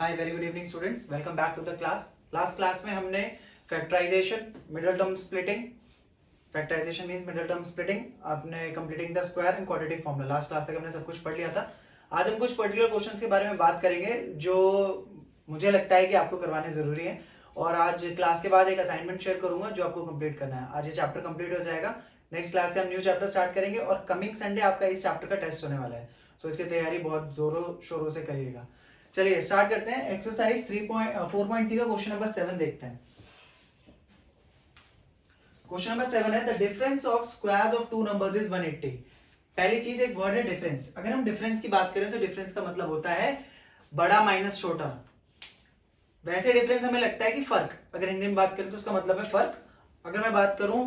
Hi very good evening students, welcome back to the class. Last class में हमने factorization, middle term splitting, factorization means middle term splitting, आपने completing the square and quadratic formula, last class तक हमने सब कुछ पढ़ लिया था। आज हम कुछ पर्टिकुलर क्वेश्चंस के बारे में बात करेंगे जो मुझे लगता है कि आपको करवाने जरूरी है। और आज क्लास के बाद एक असाइनमेंट शेयर करूंगा जो आपको कंप्लीट करना है। आज ये चैप्टर कंप्लीट हो जाएगा, नेक्स्ट क्लास से हम न्यू चैप्टर स्टार्ट करेंगे और कमिंग संडे आपका इस चैप्टर का टेस्ट होने वाला है। सो इसकी तैयारी बहुत जोरों शोरों से करिएगा। चलिए स्टार्ट करते हैं। एक्सरसाइज 3.4.3 का क्वेश्चन नंबर 7 देखते हैं। क्वेश्चन नंबर 7 है the difference of squares of two numbers is 180। पहली चीज एक वर्ड है डिफरेंस। अगर हम डिफरेंस की बात करें तो डिफरेंस का मतलब होता है बड़ा माइनस छोटा। वैसे डिफरेंस हमें लगता है कि फर्क, अगर हिंदी में बात करें तो उसका मतलब है फर्क। अगर मैं बात करूं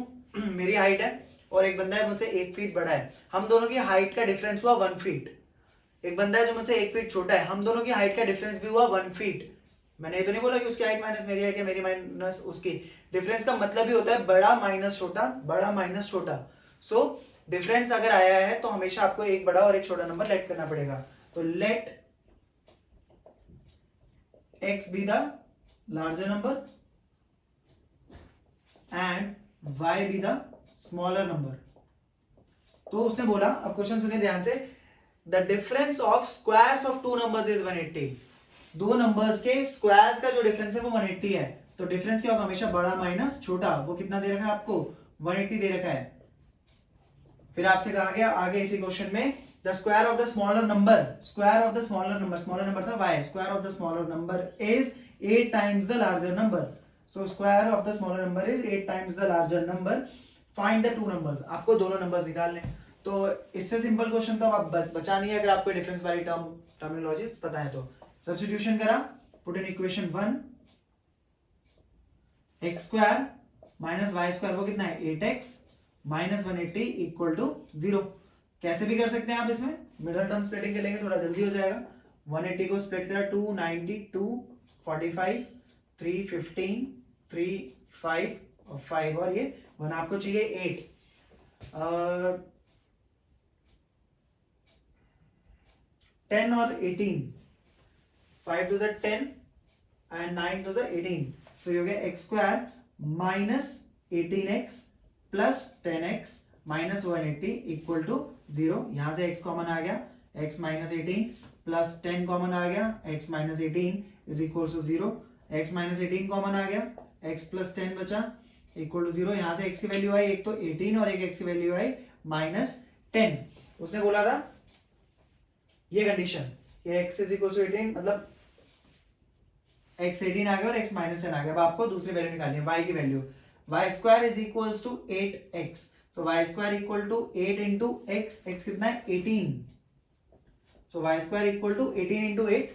मेरी हाइट है और एक बंदा है मुझसे 1 फीट बड़ा है, हम दोनों की हाइट का डिफरेंस हुआ 1 फीट। एक बंदा है जो मुझसे 1 फीट छोटा है, हम दोनों की हाइट का डिफरेंस भी हुआ 1 फीट। मैंने ये तो नहीं बोला कि उसकी हाइट माइनस मेरी हाइट या मेरी माइनस उसकी। डिफरेंस का मतलब ही होता है बड़ा माइनस छोटा, बड़ा माइनस छोटा। सो डिफरेंस अगर आया है तो हमेशा आपको एक बड़ा और एक छोटा नंबर लेट करना पड़ेगा। तो let x be the larger number and y be the smaller number. तो उसने बोला, अब क्वेश्चन सुनिए ध्यान से, the difference of squares of two numbers is 180। दो नंबर्स के स्क्वायर्स का जो डिफरेंस है वो 180 है। तो डिफरेंस क्या होगा? हमेशा बड़ा माइनस छोटा। वो कितना दे रखा है आपको? 180 दे रखा है। फिर आपसे कहा गया आगे इसी क्वेश्चन में the square of the smaller number, square of the smaller number, smaller number था y, square of the smaller number is 8 times the larger number. So square of the smaller number is 8 times the larger number. Find the two numbers. आपको दोनों numbers निकालने। तो इससे simple question तो आप बचा नहीं है अगर आपको डिफरेंस वाली टर्मिनोलॉजी पता है तो। सब्स्टिट्यूशन करा, put in equation 1, x square minus y square वो कितना है? 8x minus 180 equal to 0। कैसे भी कर सकते हैं आप, इसमें मिडिल टर्म स्प्लिटिंग के लेंगे थोड़ा जल्दी हो जाएगा। 180 को स्प्लिट करा 290, 245, 315, 3 5 और 5 और ये 1 आपको चाहिए 8। 10 और 18, 5 to the 10 and 9 to the 18। So you get x square minus 18x plus 10x minus 180 equal to 0। यहां से x कॉमन आ गया, x minus 18 plus 10 कॉमन आ गया, x minus 18 is equal to 0। x minus 18 common आ गया, x plus 10 बचा equal to 0। यहां से x की value आई एक तो 18 और एक x की वैल्यू आई -10। उसने बोला था ये कंडीशन ये x इज इक्वल टू 18, मतलब x 18 आ गया और x -10 आ गया। अब आपको दूसरी वैल्यू निकालनी है, y की value. y square is equal to 8x। So y square equal to 8 into x, x कितना है? 18। So y square equal to 18 into 8।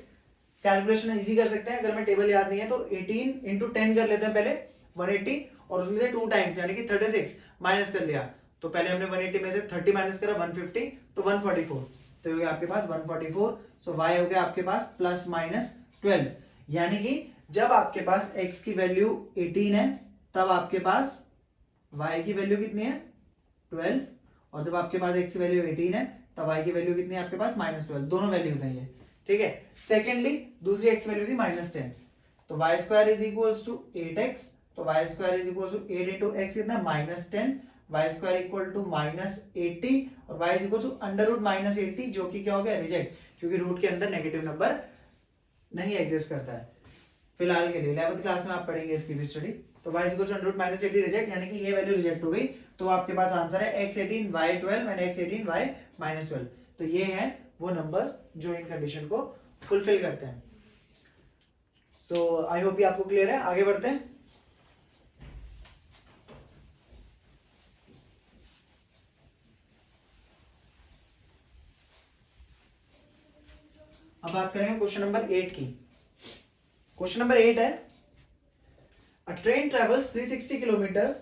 Calculation easy कर सकते हैं, अगर मैं टेबल याद नहीं है तो 18 इंटू 10 कर लेते हैं पहले 180, और उसमें से 2 टाइम्स यानी कि 36 माइनस कर लिया। तो पहले हमने 180 में से 30 माइनस करा 150, तो 144। तो हो गया आपके पास 144। सो y हो गया आपके पास प्लस माइनस 12। यानी कि जब आपके पास x की वैल्यू 18 है तब आपके पास y की वैल्यू कितनी है? 12। और जब आपके पास x की वैल्यू 18 है तब y की वैल्यू कितनी है आपके पास? -12। दोनों वैल्यूज हैं ये, ठीक है। सेकेंडली दूसरी x वैल्यू थी -10। तो y square is equal to 8x। तो y square is equal to 8 into x कितना? -10। y स्क्वायर इक्वल टू -80 और y is equal to under root -80, जो कि क्या हो गया? रिजेक्ट, क्योंकि रूट के अंदर नेगेटिव नंबर नहीं एग्जिस्ट करता है फिलहाल के लिए। 11th क्लास में आप पढ़ेंगे इसकी भी स्टडी। तो y equal to under root -80 reject, यानी कि ये वैल्यू रिजेक्ट हो गई। तो आपके पास आंसर है x 18 y 12 and x 18 y -12। तो ये है वो नंबर्स जो इन कंडीशन को फुलफिल करते हैं। सो आई होप ये आपको क्लियर है। आगे बढ़ते हैं। अब बात करेंगे क्वेश्चन नंबर 8 की। क्वेश्चन नंबर 8 है a train travels 360 kilometers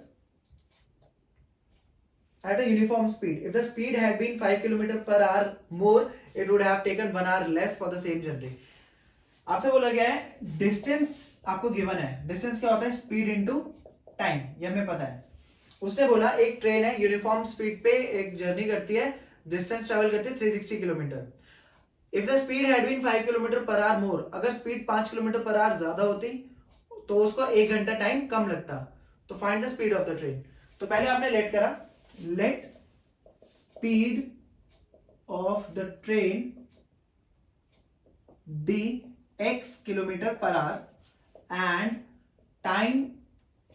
at a uniform speed. If the speed had been 5 km per hour more, it would have taken 1 hour less for the same journey. आपसे बोला गया है distance आपको given है। Distance क्या होता है? स्पीड इनटू टाइम, ये हमें पता है। उसने बोला एक ट्रेन है यूनिफॉर्म स्पीड पे एक जर्नी करती है, डिस्टेंस ट्रेवल करती है 360 kilometre. If the speed had been 5 kilometre per hour more, अगर स्पीड 5 किलोमीटर पर आवर ज्यादा होती तो उसको 1 घंटा टाइम कम लगता। तो find the speed of the train. तो पहले आपने लेट करा, let speed of the train be x kilometre per hour and time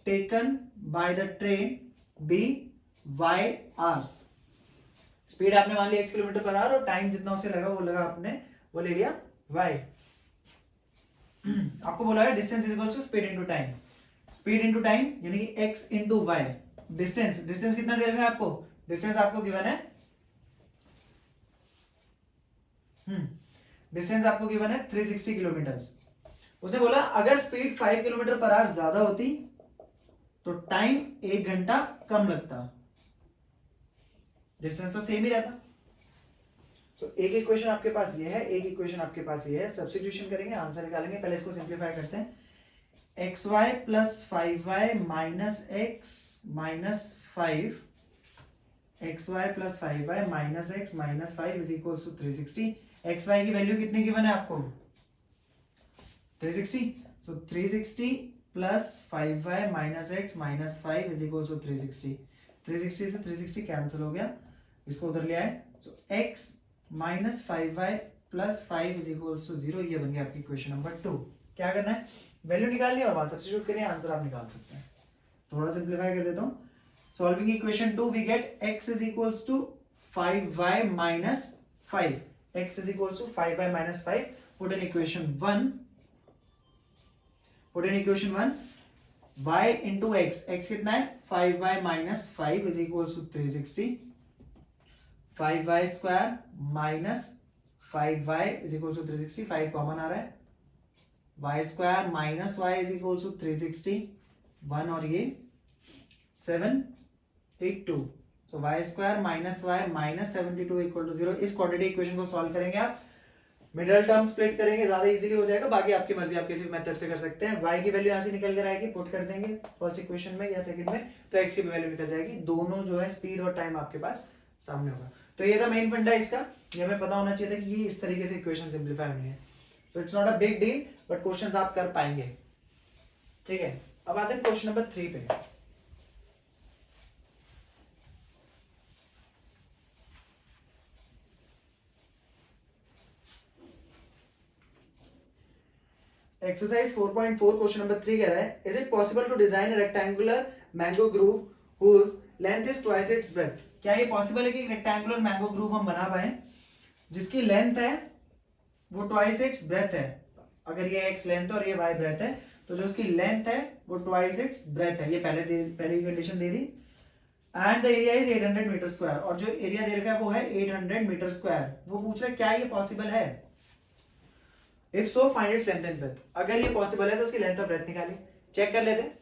taken by the train be y hours. Speed आपने मान लिया x किलोमीटर पर आवर और time जितना उसे लगा वो लगा आपने, वो ले लिया y। आपको बोला है distance is equal to speed into time, speed into time यानी कि x into y। Distance, distance कितना दे रखा है आपको, डिस्टेंस आपको गिवन है, डिस्टेंस आपको गिवन है 360 किलोमीटर। उसने बोला अगर स्पीड 5 किलोमीटर पर आवर ज्यादा होती तो टाइम 1 घंटा कम लगता, डिस्टेंस तो सेम ही रहता। तो एक इक्वेशन आपके पास ये है, एक इक्वेशन आपके पास ये है, सब्स्टिट्यूशन करेंगे आंसर निकालेंगे। पहले इसको सिंप्लीफाई करते हैं, xy plus 5y minus x minus 5, xy plus 5y minus x minus 5 is equal to 360। xy की वैल्यू कितनी गिवन है आपको, 360। So 360 plus 5y minus x minus 5 is equal to 360। 360 से 360 कैंसिल हो गया, इसको उधर ले आए। So x minus 5y plus 5 is equal to 0, ये बन गया आपकी क्वेश्चन नंबर 2। क्या करना है, वैल्यू निकालनी है और वहां सब्स्टिट्यूट करनी है, आंसर आप निकाल सकते हैं। थोड़ा सिंप्लीफाई कर देता हूं, solving equation 2 we get x is equal to 5y minus 5, x is equal to 5y minus 5। Put in equation 1, put in equation 1, y into x, x कितना है 5y minus 5 is equal to 360, 5y square minus 5y is equal to 360, 5 common आ रहा है, y square minus y is equal to 360, 1 और ये 72। सो y square minus y minus 72 equal to 0। इस quadratic equation को solve करेंगे आप, मिडिल टर्म स्प्लिट करेंगे, ज्यादा इजीली हो जाएगा। बाकी आपकी मर्जी, आप किसी मेथड से कर सकते हैं। y की वैल्यू यहां से निकल कर आएगी, पुट कर देंगे फर्स्ट इक्वेशन में या सेकंड में, तो x की वैल्यू निकल जाएगी। दोनों जो है स्पीड और टाइम आपके पास सामने होगा। तो ये था मेन फंडा इसका, ये हमें पता होना चाहिए था कि ये इस तरीके से इक्वेशन सिंप्लीफाई होनी है। So it's not a big deal, but questions आप कर पाएंगे। ठीक है, अब आते हैं क्वेश्चन नंबर 3 पे। एक्सरसाइज 4.4 क्वेश्चन नंबर 3 कह रहा है, is it possible to design a rectangular mango grove whose length is twice its breadth. क्या ये पॉसिबल है कि रेक्टेंगुलर मैंगो ग्रूव हम बना पाए जिसकी लेंथ है वो ट्वाइस इट्स ब्रेथ है। अगर ये x लेंथ और ये y ब्रेथ है तो जो उसकी लेंथ है वो ट्वाइस इट्स ब्रेथ है। ये पहले कंडीशन दे दी। And the area is 800 metre square, और जो एरिया दे रखा है वो है 800 मीटर स्क्वायर। वो पूछ रहा है क्या ये पॉसिबल है, if so find its length and breadth. अगर ये पॉसिबल है तो उसकी लेंथ और ब्रेथ निकालिए। चेक कर लेते हैं,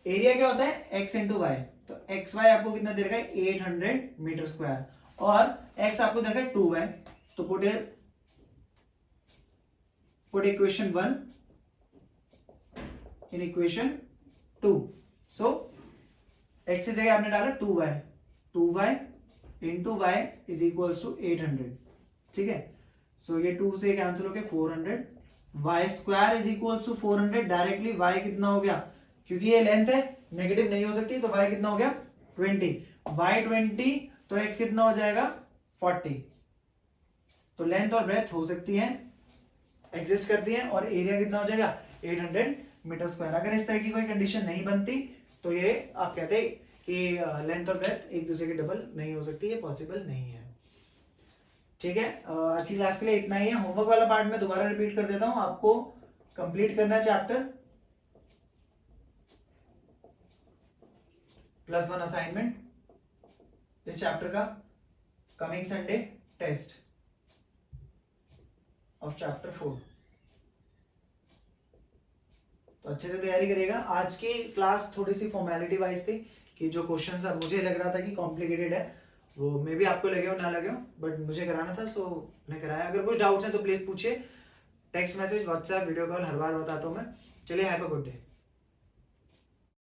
एरिया क्या होता है x इंटू वाई, तो एक्स वाई आपको कितना दे रखा है 800 मीटर स्क्वायर, और x आपको दे रखा है 2y। तो put equation 1 in equation 2। So x की जगह आपने डाला 2y, 2y into y is equal to 800। ठीक है, सो ये 2 से कैंसिल हो गया 400, y square is equal to 400। Directly y कितना हो गया, क्योंकि ये लेंथ है नेगेटिव नहीं हो सकती, तो y कितना हो गया 20, y 20 तो x कितना हो जाएगा 40। तो लेंथ और ब्रेथ हो सकती है, एग्जिस्ट करती है, और एरिया कितना हो जाएगा 800 मीटर स्क्वायर। अगर इस तरह की कोई कंडीशन नहीं बनती तो ये आप कहते कि लेंथ और ब्रेथ एक दूसरे के डबल नहीं हो सकती, ये पॉसिबल नहीं है। ठीक है, अच्छी क्लास के लिए इतना ही है। होमवर्क वाला पार्ट में दोबारा रिपीट कर देता हूं, आपको कंप्लीट करना है चैप्टर +1 असाइनमेंट इस चैप्टर का, coming Sunday test of chapter 4। तो अच्छे से तैयारी करिएगा। आज की क्लास थोड़ी सी फॉर्मेलिटी वाइज थी कि जो क्वेश्चंस अब मुझे लग रहा था कि कॉम्प्लिकेटेड है, वो मे भी आपको लगे हो ना लगे हो, बट मुझे कराना था सो मैंने कराया। अगर कुछ डाउट्स हैं तो प्लीज पूछिए, text message, WhatsApp, video call, हर बार बताता हूँ मैं। चलिए, हैव अ गुड डे।